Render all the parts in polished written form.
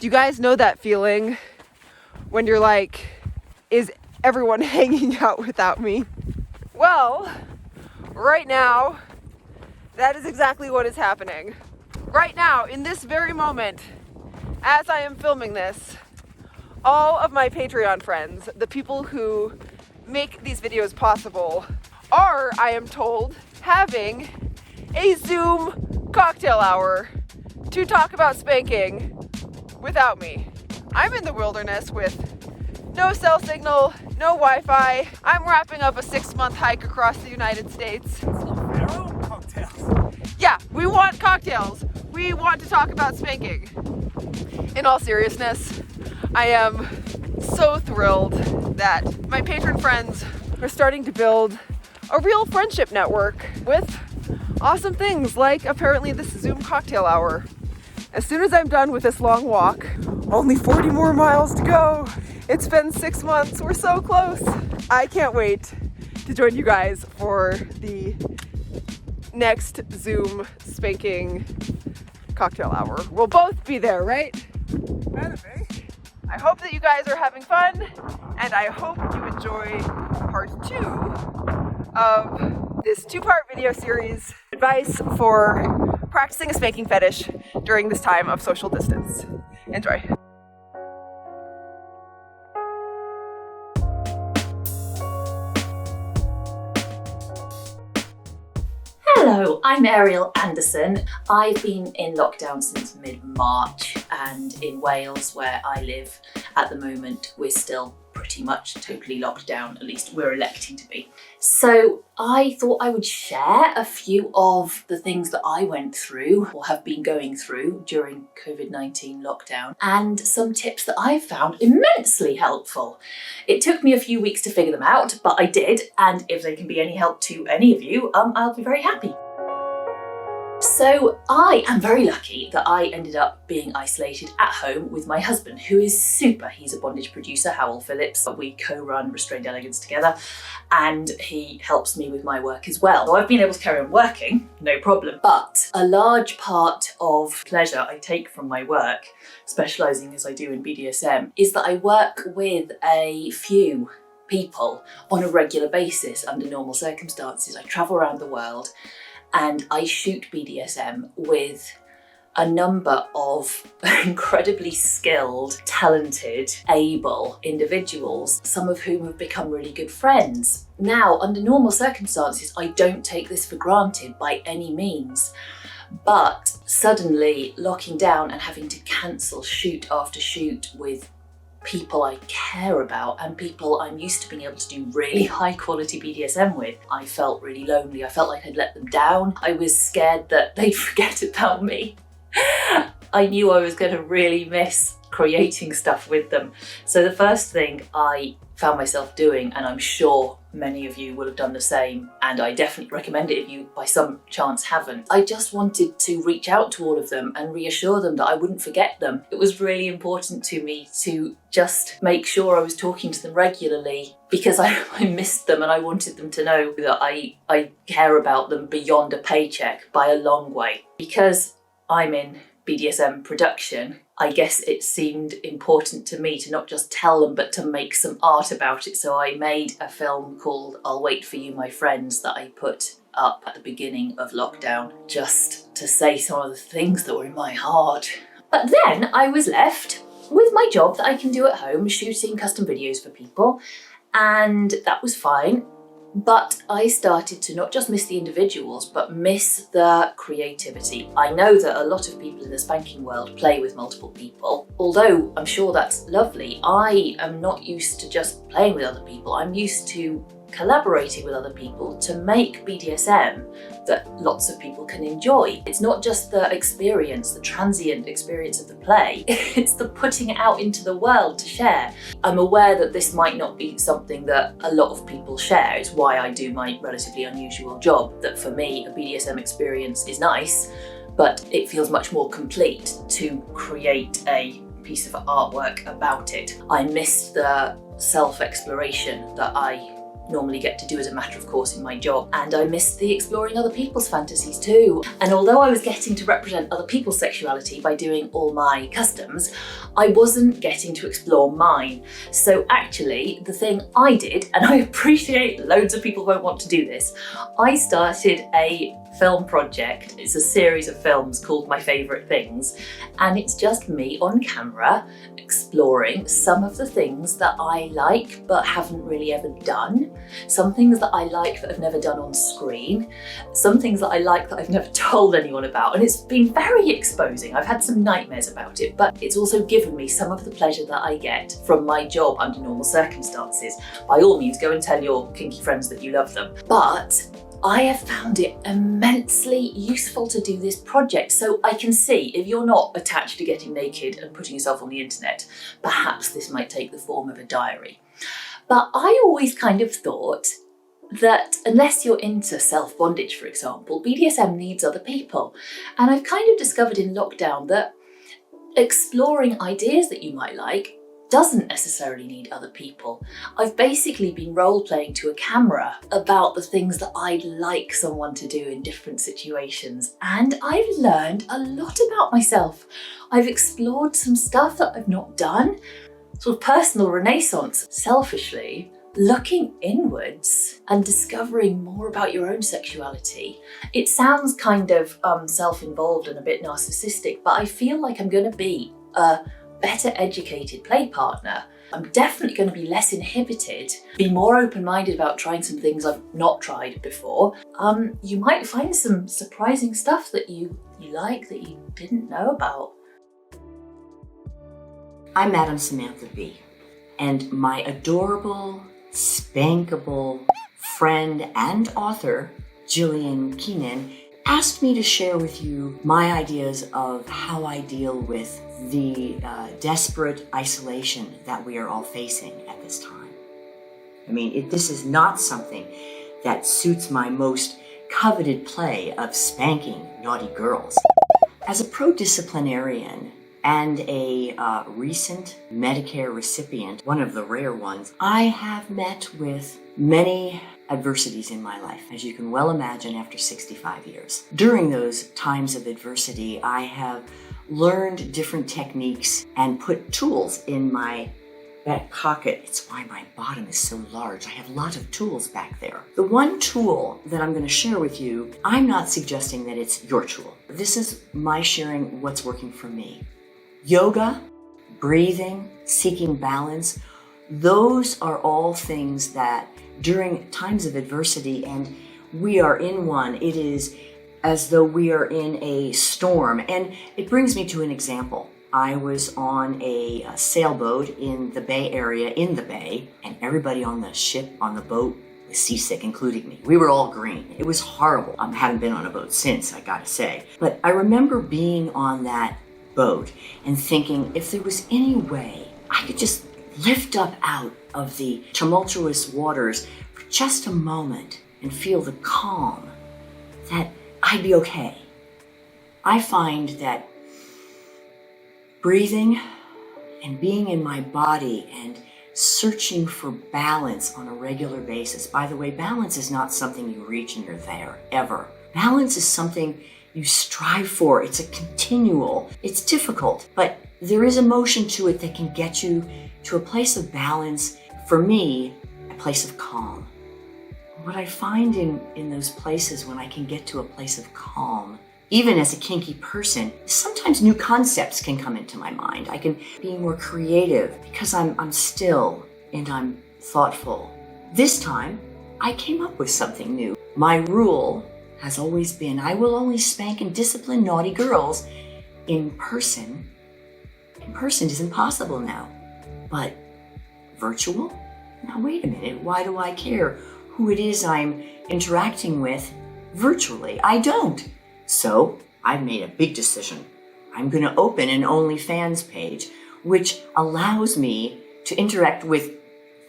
Do you guys know that feeling when you're like, is everyone hanging out without me? Well, right now, that is exactly what is happening. Right now, in this very moment, as I am filming this, all of my Patreon friends, the people who make these videos possible, are, I am told, having a Zoom cocktail hour to talk about spanking without me. I'm in the wilderness with no cell signal, no Wi-Fi. I'm wrapping up a 6-month hike across the United States. Pharaoh cocktails. Yeah, we want cocktails. We want to talk about spanking. In all seriousness, I am so thrilled that my patron friends are starting to build a real friendship network with awesome things like apparently this Zoom cocktail hour. As soon as I'm done with this long walk, only 40 more miles to go. It's been 6 months, we're so close. I can't wait to join you guys for the next Zoom spanking cocktail hour. We'll both be there, right? Better be. I hope that you guys are having fun, and I hope you enjoy part 2 of this 2-part video series, advice for practicing a spanking fetish during this time of social distance. Enjoy. Hello, I'm Ariel Anderssen. I've been in lockdown since mid-March, and in Wales, where I live at the moment, we're still pretty much totally locked down, at least we're electing to be. So I thought I would share a few of the things that I went through or have been going through during COVID-19 lockdown, and some tips that I found immensely helpful. It took me a few weeks to figure them out, but I did, and if they can be any help to any of you, I'll be very happy. So I am very lucky that I ended up being isolated at home with my husband, who is super. He's a bondage producer, Howell Phillips. We co-run Restrained Elegance together, and he helps me with my work as well. So I've been able to carry on working, no problem. But a large part of pleasure I take from my work, specialising as I do in BDSM, is that I work with a few people on a regular basis under normal circumstances. I travel around the world and I shoot BDSM with a number of incredibly skilled, talented, able individuals, some of whom have become really good friends. Now, under normal circumstances, I don't take this for granted by any means, but suddenly locking down and having to cancel shoot after shoot with people I care about and people I'm used to being able to do really high quality BDSM with, I felt really lonely. I felt like I'd let them down. I was scared that they'd forget about me. I knew I was going to really miss creating stuff with them. So the first thing I found myself doing, and I'm sure many of you will have done the same, and I definitely recommend it if you by some chance haven't, I just wanted to reach out to all of them and reassure them that I wouldn't forget them. It was really important to me to just make sure I was talking to them regularly, because I missed them and I wanted them to know that I care about them beyond a paycheck by a long way. Because I'm in BDSM production, I guess it seemed important to me to not just tell them, but to make some art about it. So I made a film called I'll Wait For You, My Friends, that I put up at the beginning of lockdown, just to say some of the things that were in my heart. But then I was left with my job that I can do at home, shooting custom videos for people, and that was fine. But I started to not just miss the individuals, but miss the creativity. I know that a lot of people in the spanking world play with multiple people. Although I'm sure that's lovely, I am not used to just playing with other people. I'm used to collaborating with other people to make BDSM that lots of people can enjoy. It's not just the experience, the transient experience of the play, it's the putting it out into the world to share. I'm aware that this might not be something that a lot of people share. It's why I do my relatively unusual job, that for me a BDSM experience is nice, but it feels much more complete to create a piece of artwork about it. I missed the self-exploration that I normally get to do as a matter of course in my job. And I missed the exploring other people's fantasies too. And although I was getting to represent other people's sexuality by doing all my customs, I wasn't getting to explore mine. So actually, the thing I did, and I appreciate loads of people won't want to do this, I started a film project. It's a series of films called My Favourite Things, and it's just me on camera exploring some of the things that I like but haven't really ever done, some things that I like that I've never done on screen, some things that I like that I've never told anyone about, and it's been very exposing. I've had some nightmares about it, but it's also given me some of the pleasure that I get from my job under normal circumstances. By all means, go and tell your kinky friends that you love them. But I have found it immensely useful to do this project. So I can see if you're not attached to getting naked and putting yourself on the internet, perhaps this might take the form of a diary. But I always kind of thought that unless you're into self-bondage, for example, BDSM needs other people. And I've kind of discovered in lockdown that exploring ideas that you might like doesn't necessarily need other people. I've basically been role-playing to a camera about the things that I'd like someone to do in different situations, and I've learned a lot about myself. I've explored some stuff that I've not done, sort of personal renaissance, selfishly, looking inwards and discovering more about your own sexuality. It sounds kind of self-involved and a bit narcissistic, but I feel like I'm going to be a better educated play partner. I'm definitely going to be less inhibited, be more open-minded about trying some things I've not tried before. You might find some surprising stuff that you like that you didn't know about. I'm Madam Samantha B, and my adorable, spankable friend and author, Jillian Keenan, asked me to share with you my ideas of how I deal with the desperate isolation that we are all facing at this time. I mean, this is not something that suits my most coveted play of spanking naughty girls. As a pro-disciplinarian and a recent Medicare recipient, one of the rare ones, I have met with many adversities in my life, as you can well imagine after 65 years. During those times of adversity, I have learned different techniques and put tools in my back pocket. It's why my bottom is so large. I have a lot of tools back there. The one tool that I'm going to share with you, I'm not suggesting that it's your tool. This is my sharing what's working for me. Yoga, breathing, seeking balance, those are all things that during times of adversity, and we are in one, it is as though we are in a storm. And it brings me to an example. I was on a sailboat in the Bay Area, in the Bay, and everybody on the ship, on the boat, was seasick, including me. We were all green. It was horrible. I haven't been on a boat since, I gotta say. But I remember being on that boat and thinking, if there was any way I could just lift up out of the tumultuous waters for just a moment and feel the calm, that I'd be okay. I find that breathing and being in my body and searching for balance on a regular basis. By the way, balance is not something you reach and you're there, ever. Balance is something you strive for. It's a continual. It's difficult, but there is a motion to it that can get you to a place of balance. For me, a place of calm. What I find in those places when I can get to a place of calm, even as a kinky person, sometimes new concepts can come into my mind. I can be more creative because I'm still and I'm thoughtful. This time, I came up with something new. My rule has always been, I will only spank and discipline naughty girls in person. In person isn't possible now, but virtual? Now wait a minute, why do I care who it is I'm interacting with virtually? I don't. So I've made a big decision. I'm going to open an OnlyFans page, which allows me to interact with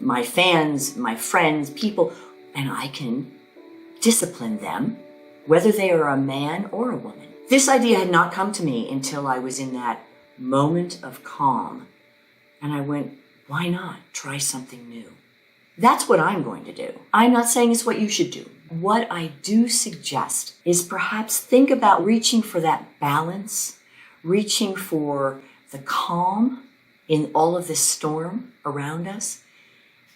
my fans, my friends, people, and I can discipline them, whether they are a man or a woman. This idea had not come to me until I was in that moment of calm. And I went, why not try something new? That's what I'm going to do. I'm not saying it's what you should do. What I do suggest is perhaps think about reaching for that balance, reaching for the calm in all of this storm around us,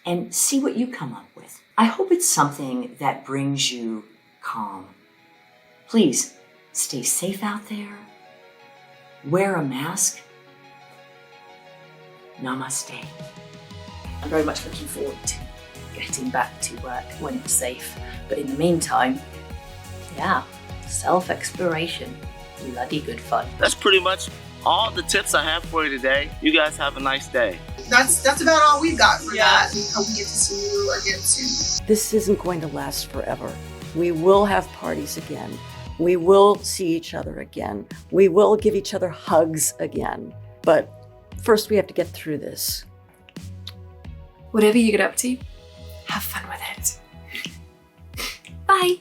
and see what you come up with. I hope it's something that brings you calm. Please stay safe out there. Wear a mask. Namaste. I'm very much looking forward to getting back to work when it's safe. But in the meantime, yeah, self-exploration, bloody good fun. That's pretty much all the tips I have for you today. You guys have a nice day. That's about all we've got for that. We hope we get to see you again soon. This isn't going to last forever. We will have parties again. We will see each other again. We will give each other hugs again. But first we have to get through this. Whatever you get up to, have fun with it. Bye.